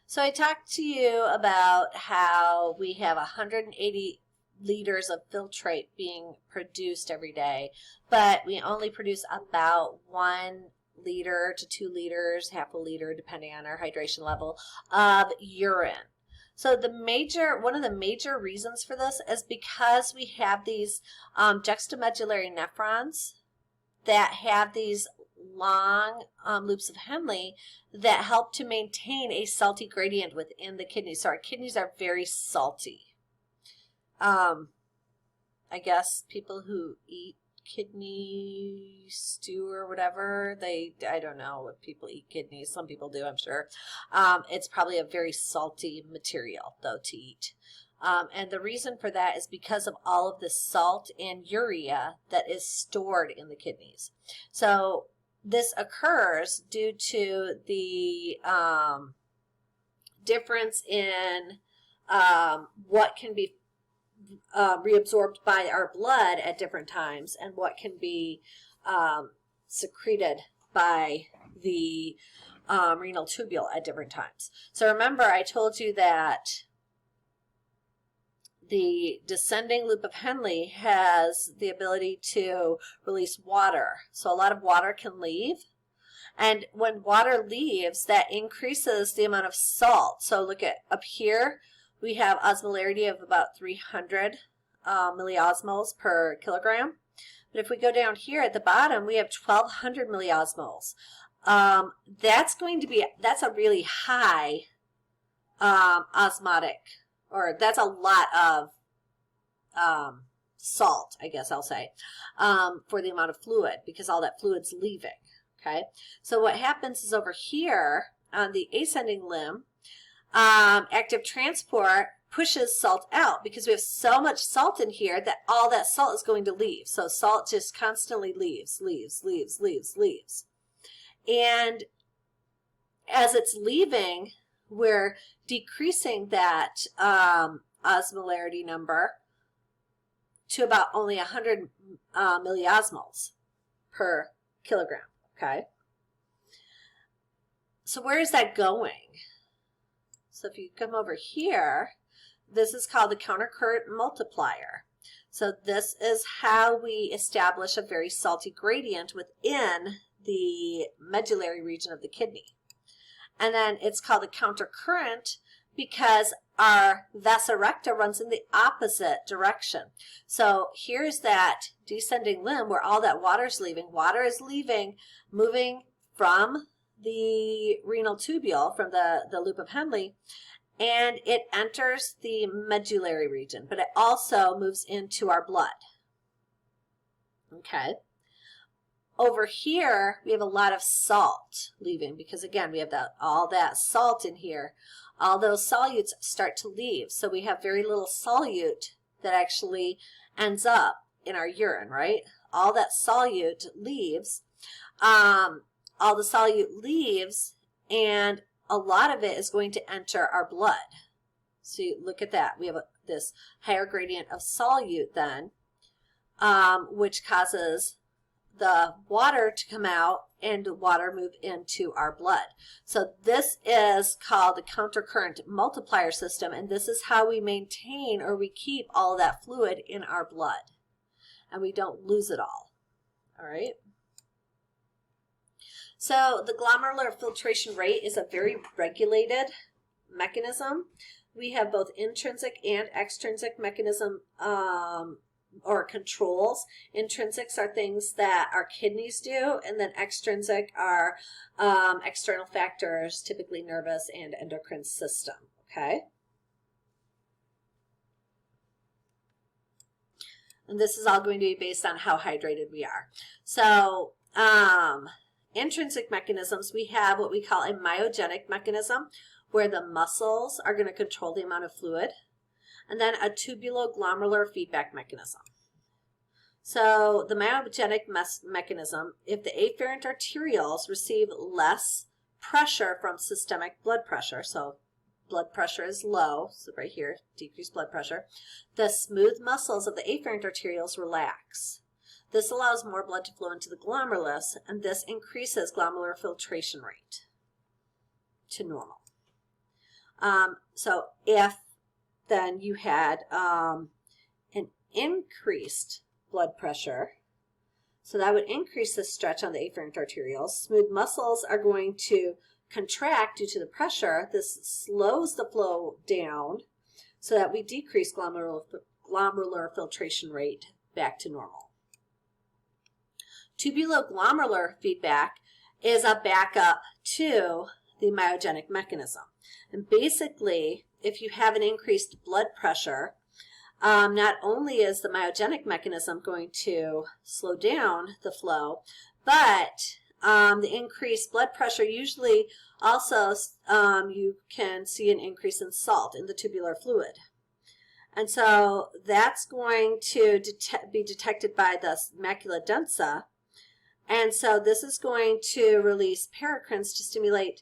So I talked to you about how we have 180 liters of filtrate being produced every day, but we only produce about 1 liter to 2 liters, half a liter, depending on our hydration level, of urine. So one of the major reasons for this is because we have these juxtamedullary nephrons that have these long loops of Henle that help to maintain a salty gradient within the kidneys. So our kidneys are very salty. I guess people who eat kidney stew or whatever, I don't know if people eat kidneys. Some people do, I'm sure. It's probably a very salty material, though, to eat. And the reason for that is because of all of the salt and urea that is stored in the kidneys. So this occurs due to the difference in what can be reabsorbed by our blood at different times and what can be secreted by the renal tubule at different times. So remember, I told you that the descending loop of Henle has the ability to release water. So a lot of water can leave. And when water leaves, that increases the amount of salt. So look at up here, we have osmolarity of about 300 milliosmoles per kilogram. But if we go down here at the bottom, we have 1,200 milliosmoles. That's a really high osmotic, or that's a lot of salt, I guess I'll say, for the amount of fluid, because all that fluid's leaving, okay? So what happens is over here on the ascending limb, active transport pushes salt out because we have so much salt in here that all that salt is going to leave. So salt just constantly leaves. And as it's leaving, we're decreasing that osmolarity number to about only 100 milliosmoles per kilogram, okay? So where is that going? So if you come over here, this is called the countercurrent multiplier. So this is how we establish a very salty gradient within the medullary region of the kidney. And then it's called a countercurrent because our vasa recta runs in the opposite direction. So here's that descending limb where all that water is leaving. Water is leaving, moving from the renal tubule, from the loop of Henle, and it enters the medullary region, but it also moves into our blood. Okay. Over here, we have a lot of salt leaving because, again, we have all that salt in here. All those solutes start to leave. So we have very little solute that actually ends up in our urine, right? All that solute leaves. All the solute leaves, and a lot of it is going to enter our blood. So you look at that. We have this higher gradient of solute then, which causes the water to come out and the water move into our blood. So this is called the countercurrent multiplier system, and this is how we maintain or we keep all of that fluid in our blood, and we don't lose it all. All right? So the glomerular filtration rate is a very regulated mechanism. We have both intrinsic and extrinsic mechanism or controls. Intrinsics are things that our kidneys do, and then extrinsic are external factors, typically nervous and endocrine system, okay? And this is all going to be based on how hydrated we are. So intrinsic mechanisms, we have what we call a myogenic mechanism, where the muscles are going to control the amount of fluid, and then a tubuloglomerular feedback mechanism. So the myogenic mechanism, if the afferent arterioles receive less pressure from systemic blood pressure, so blood pressure is low, so right here, decreased blood pressure, the smooth muscles of the afferent arterioles relax. This allows more blood to flow into the glomerulus, and this increases glomerular filtration rate to normal. So if then you had an increased blood pressure, so that would increase the stretch on the afferent arterioles. Smooth muscles are going to contract due to the pressure. This slows the flow down so that we decrease glomerular filtration rate back to normal. Tubuloglomerular feedback is a backup to the myogenic mechanism. And basically, if you have an increased blood pressure, not only is the myogenic mechanism going to slow down the flow, but the increased blood pressure usually also you can see an increase in salt in the tubular fluid. And so that's going to be detected by the macula densa. And so this is going to release paracrines to stimulate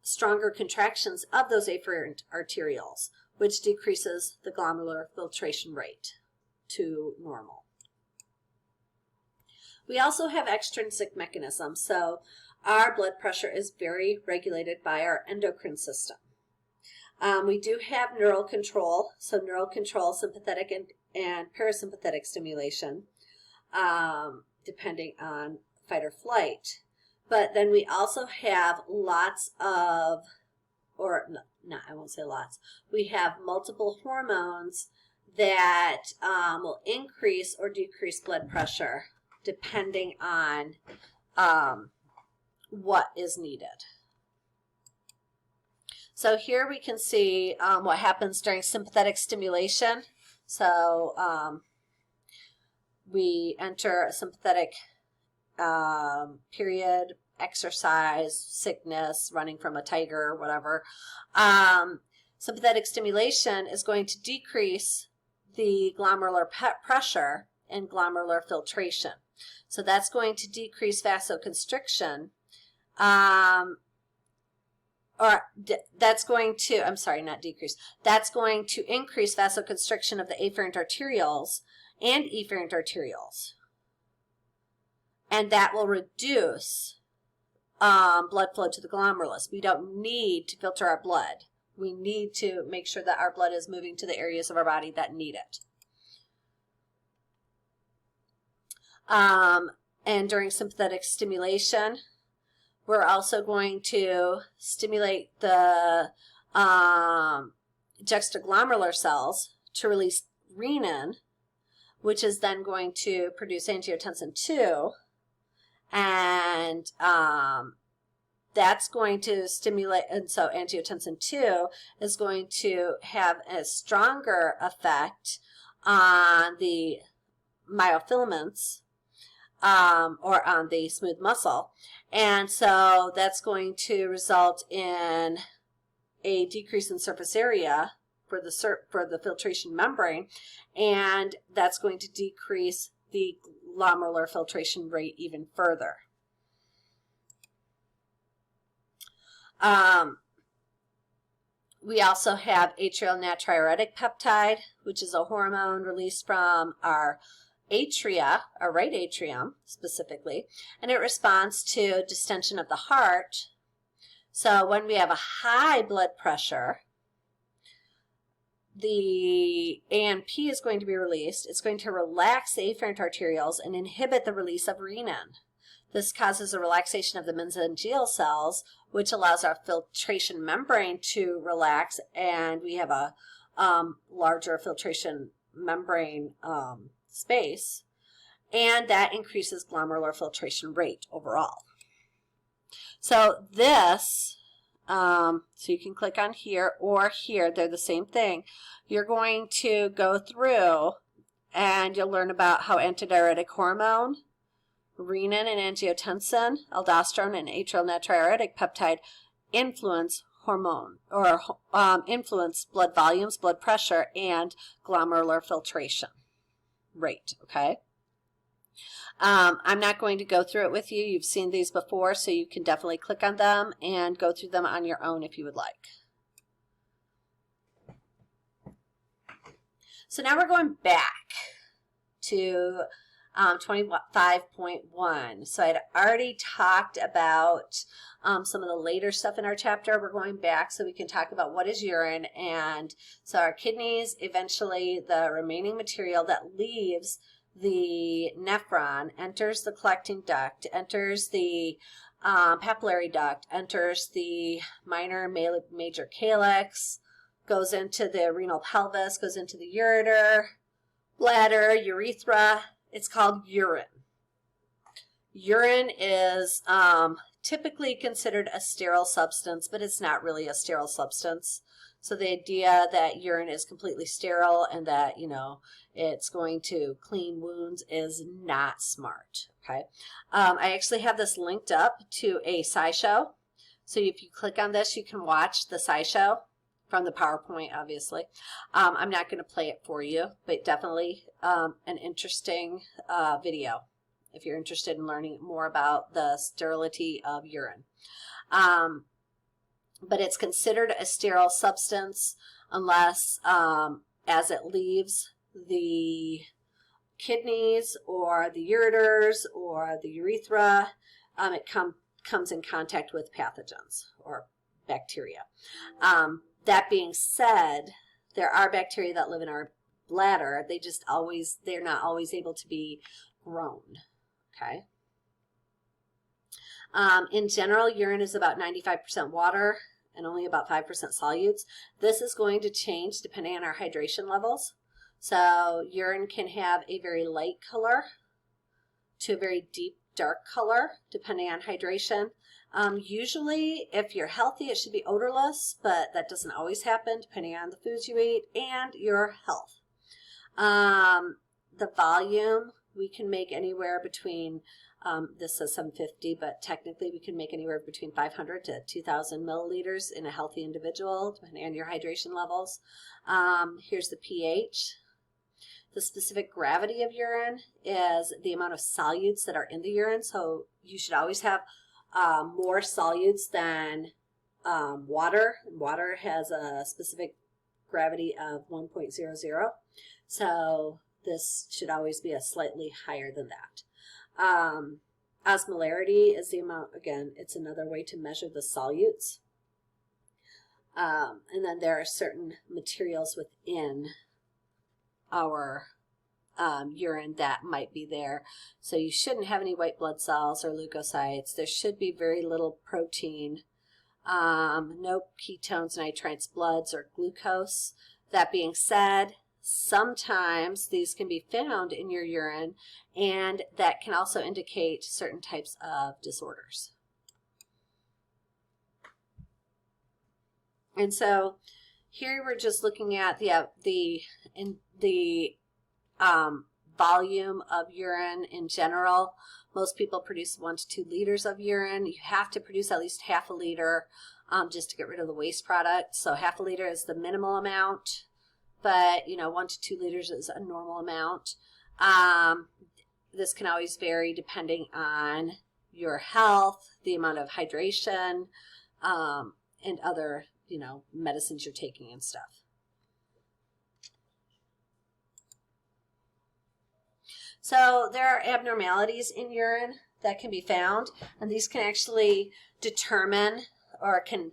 stronger contractions of those afferent arterioles, which decreases the glomerular filtration rate to normal. We also have extrinsic mechanisms. So our blood pressure is very regulated by our endocrine system. We do have neural control, so neural control, sympathetic and parasympathetic stimulation, depending on fight or flight. But then we also have lots of, or no, I won't say lots, we have multiple hormones that will increase or decrease blood pressure depending on what is needed. So here we can see what happens during sympathetic stimulation. So we enter a sympathetic period, exercise, sickness, running from a tiger, whatever. Sympathetic stimulation is going to decrease the glomerular pressure and glomerular filtration. So that's going to decrease vasoconstriction, that's going to, I'm sorry, not decrease, that's going to increase vasoconstriction of the afferent arterioles and efferent arterioles. And that will reduce blood flow to the glomerulus. We don't need to filter our blood. We need to make sure that our blood is moving to the areas of our body that need it. And during sympathetic stimulation, we're also going to stimulate the juxtaglomerular cells to release renin, which is then going to produce angiotensin II. And that's going to stimulate, and so angiotensin II is going to have a stronger effect on the myofilaments or on the smooth muscle. And so that's going to result in a decrease in surface area for the filtration membrane, and that's going to decrease the glomerular filtration rate even further. We also have atrial natriuretic peptide, which is a hormone released from our atria, our right atrium specifically, and it responds to distension of the heart. So when we have a high blood pressure, the A&P is going to be released. It's going to relax the afferent arterioles and inhibit the release of renin. This causes a relaxation of the meningeal cells, which allows our filtration membrane to relax, and we have a larger filtration membrane space, and that increases glomerular filtration rate overall. So this, so you can click on here or here, they're the same thing. You're going to go through and you'll learn about how antidiuretic hormone, renin and angiotensin, aldosterone and atrial natriuretic peptide influence hormone or influence blood volumes, blood pressure, and glomerular filtration rate, okay? I'm not going to go through it with you. You've seen these before, so you can definitely click on them and go through them on your own if you would like. So now we're going back to 25.1. So I'd already talked about some of the later stuff in our chapter. We're going back so we can talk about what is urine. And so our kidneys, eventually the remaining material that leaves the nephron enters the collecting duct, enters the papillary duct, enters the minor major calyx, goes into the renal pelvis, goes into the ureter, bladder, urethra. It's called urine. Urine is typically considered a sterile substance, but it's not really a sterile substance. So the idea that urine is completely sterile and that, you know, it's going to clean wounds is not smart, okay? I actually have this linked up to a SciShow. So if you click on this, you can watch the SciShow from the PowerPoint, obviously. I'm not going to play it for you, but definitely an interesting video if you're interested in learning more about the sterility of urine. But it's considered a sterile substance unless as it leaves the kidneys or the ureters or the urethra, it comes in contact with pathogens or bacteria. That being said, there are bacteria that live in our bladder. They're not always able to be grown, okay? In general, urine is about 95% water and only about 5% solutes. This is going to change depending on our hydration levels. So urine can have a very light color to a very deep dark color depending on hydration. Usually, if you're healthy, it should be odorless, but that doesn't always happen depending on the foods you eat and your health. The volume, we can make anywhere between, this says 750, but technically we can make anywhere between 500 to 2,000 milliliters in a healthy individual, depending on your hydration levels. Here's the pH. The specific gravity of urine is the amount of solutes that are in the urine, so you should always have more solutes than water. Water has a specific gravity of 1.00, so this should always be a slightly higher than that. Osmolarity is the amount, again, it's another way to measure the solutes. And then there are certain materials within our urine that might be there. So you shouldn't have any white blood cells or leukocytes. There should be very little protein, no ketones, nitrites, bloods, or glucose. That being said, sometimes these can be found in your urine, and that can also indicate certain types of disorders. And so here we're just looking at the volume of urine in general. Most people produce 1 to 2 liters of urine. You have to produce at least half a liter just to get rid of the waste product. So half a liter is the minimal amount, but 1 to 2 liters is a normal amount. This can always vary depending on your health, the amount of hydration, and other medicines you're taking and stuff. So there are abnormalities in urine that can be found, and these can actually determine or can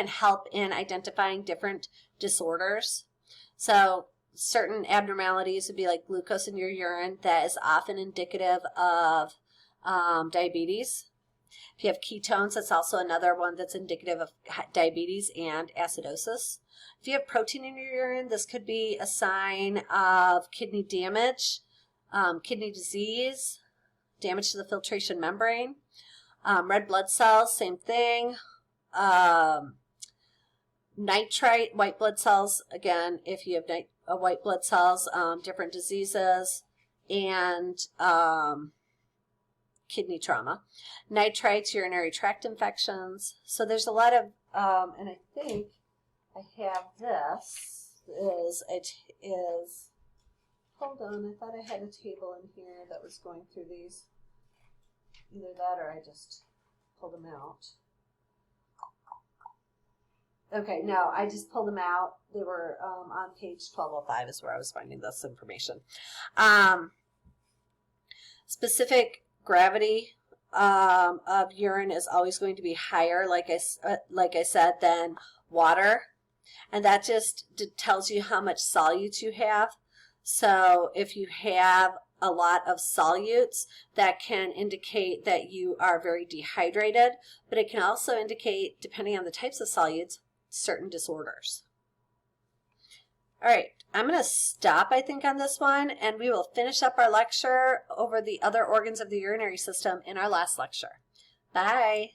help in identifying different disorders. So certain abnormalities would be like glucose in your urine. That is often indicative of diabetes. If you have ketones, that's also another one that's indicative of diabetes and acidosis. If you have protein in your urine, this could be a sign of kidney damage, kidney disease, damage to the filtration membrane. Red blood cells, same thing. Nitrite, white blood cells, again, if you have white blood cells, different diseases, and kidney trauma. Nitrites, urinary tract infections. So there's a lot of, and I think I have this, hold on, I thought I had a table in here that was going through these. Either that or I just pulled them out. Okay, no, I just pulled them out. They were on page 1205 is where I was finding this information. Specific gravity of urine is always going to be higher, like I said, than water. And that just tells you how much solutes you have. So if you have a lot of solutes, that can indicate that you are very dehydrated, but it can also indicate, depending on the types of solutes, certain disorders. All right, I'm going to stop, I think, on this one, and we will finish up our lecture over the other organs of the urinary system in our last lecture. Bye.